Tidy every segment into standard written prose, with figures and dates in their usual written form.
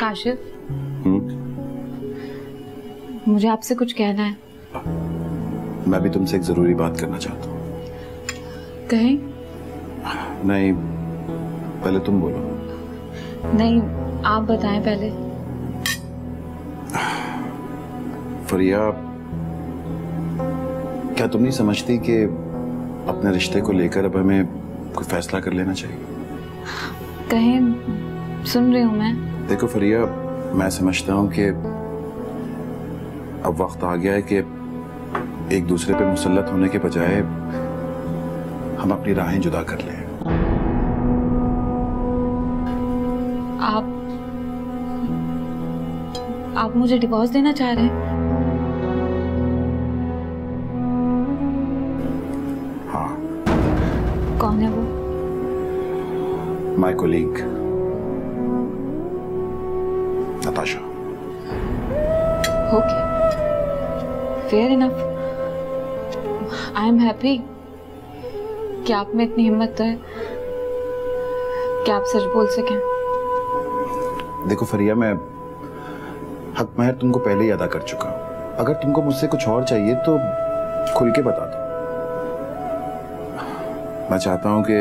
काशिफ, मुझे आपसे कुछ कहना है। मैं भी तुमसे एक जरूरी बात करना चाहता हूँ। कहें? नहीं, पहले तुम बोलो। नहीं, आप बताएं पहले। फरिया, क्या तुम नहीं समझती कि अपने रिश्ते को लेकर अब हमें कोई फैसला कर लेना चाहिए? कहें, सुन रही हूँ मैं। देखो फरिया, मैं समझता हूँ कि अब वक्त आ गया है कि एक दूसरे पे मुसल्लत होने के बजाय हम अपनी राहें जुदा कर लें। आप मुझे डिवोर्स देना चाह रहे हैं? हाँ। कौन है वो? My colleague Natasha. Okay, fair enough. I am happy कि आप में इतनी हिम्मत है कि आप सच बोल सकें। देखो फरिया, मैं हक महर तुमको पहले ही अदा कर चुका हूं। अगर तुमको मुझसे कुछ और चाहिए तो खुल के बता दो। मैं चाहता हूं कि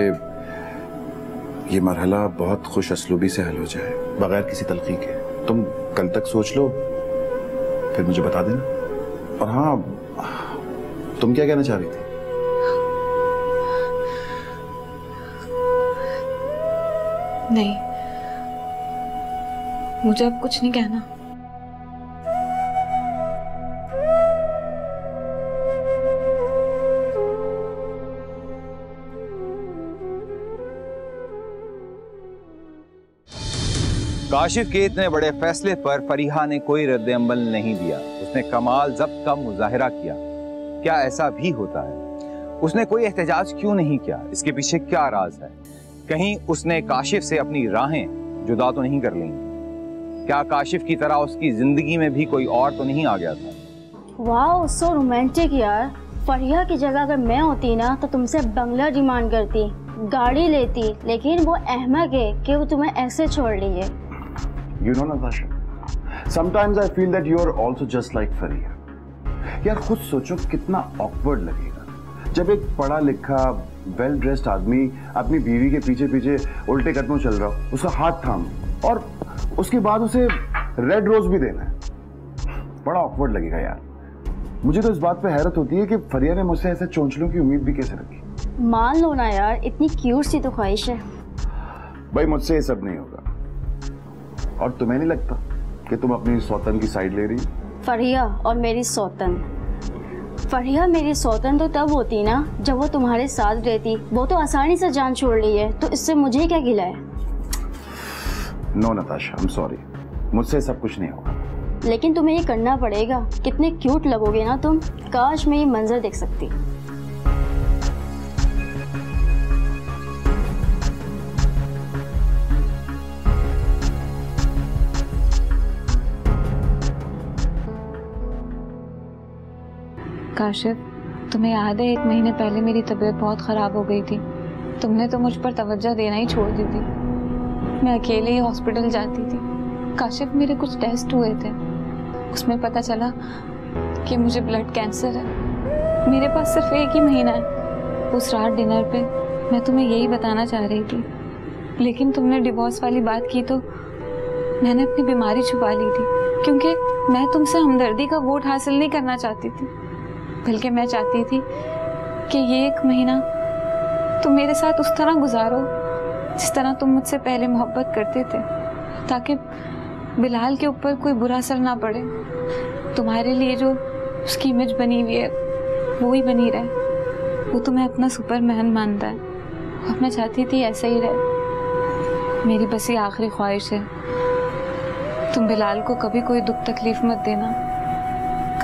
ये मरहला बहुत खुश असलूबी से हल हो जाए, बगैर किसी तलखी के। तुम कल तक सोच लो, फिर मुझे बता देना। और हाँ, तुम क्या कहना चाह रही थी? नहीं, मुझे अब कुछ नहीं कहना। काशिफ के इतने बड़े फैसले पर फरीहा ने कोई रद्द-ए-अमल नहीं दिया। उसने कमाल ज़ब्त का मुजाहिरा किया। क्या ऐसा भी होता है? उसने कोई एहतजाज क्यों नहीं किया? इसके पीछे क्या राज है? कहीं उसने काशिफ से अपनी राहें जुदा तो नहीं कर ली? क्या काशिफ की तरह उसकी जिंदगी में भी कोई और तो नहीं आ गया था? वाह, सो रोमांटिक यार। फरिया की जगह अगर मैं होती ना तो तुमसे बंगला डिमांड करती, गाड़ी लेती, लेकिन वो अहमक है कि वो तुम्हें ऐसे छोड़ रही है। You know Natasha, sometimes I feel that you are also just like फरिया। यार खुद सोचो कितना awkward लगेगा जब एक पढ़ा लिखा वेल ड्रेस्ड आदमी अपनी बीवी के पीछे पीछे उल्टे कदमों चल रहा हो, उसका हाथ थाम और उसके बाद उसे रेड रोज भी देना है। बड़ा awkward लगेगा यार। मुझे तो इस बात पे हैरत होती है कि फरिया ने मुझसे ऐसे चोंचलों की उम्मीद भी कैसे रखी। मान लो ना यार, इतनी क्यूट सी तो ख्वाहिश है। भाई मुझसे ये सब नहीं होगा। और तुम्हें नहीं लगता कि तुम अपनी सौतन की साइड ले रही? फरिया और मेरी सौतन। फरिया मेरी सौतन तो तब होती ना जब वो तुम्हारे साथ रहती। वो तो आसानी से जान छोड़ रही है, तो इससे मुझे क्या गिला है? No Natasha, I am sorry, मुझसे सब कुछ नहीं होगा। लेकिन तुम्हें ये करना पड़ेगा। कितने क्यूट लगोगे ना तुम। काश मैं ये मंजर देख सकती। काशिफ, तुम्हें याद है 1 महीने पहले मेरी तबीयत बहुत ख़राब हो गई थी। तुमने तो मुझ पर तवज्जो देना ही छोड़ दी थी। मैं अकेले ही हॉस्पिटल जाती थी। काशिफ, मेरे कुछ टेस्ट हुए थे, उसमें पता चला कि मुझे ब्लड कैंसर है। मेरे पास सिर्फ 1 ही महीना है। उस रात डिनर पे मैं तुम्हें यही बताना चाह रही थी, लेकिन तुमने डिवोर्स वाली बात की तो मैंने अपनी बीमारी छुपा ली थी, क्योंकि मैं तुमसे हमदर्दी का वोट हासिल नहीं करना चाहती थी, बल्कि मैं चाहती थी कि ये 1 महीना तुम मेरे साथ उस तरह गुजारो जिस तरह तुम मुझसे पहले मोहब्बत करते थे, ताकि बिलाल के ऊपर कोई बुरा असर ना पड़े। तुम्हारे लिए जो उसकी इमेज बनी हुई है वो ही बनी रहे। वो तुम्हें अपना सुपरमैन मानता है और मैं चाहती थी ऐसा ही रहे। मेरी बस ये आखिरी ख्वाहिश है, तुम बिलाल को कभी कोई दुख तकलीफ मत देना,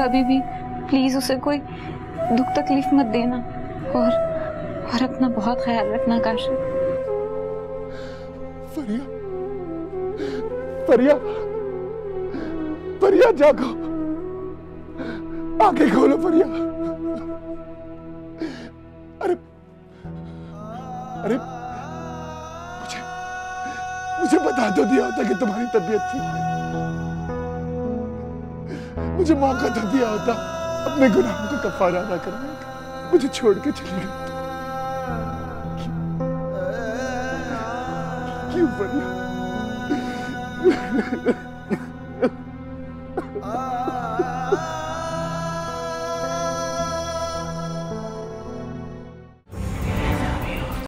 कभी भी प्लीज उसे कोई दुख तकलीफ मत देना, और अपना बहुत ख्याल रखना काशिफ। फरिया, फरिया, फरिया जागो, आंखें खोलो फरिया। अरे अरे मुझे बता तो दिया होता कि तुम्हारी तबीयत ठीक है। मुझे मौका तो दिया होता अपने गुनाहों का कफारा अदा करने का। मुझे छोड़ के चली गई। क्यों फरिया?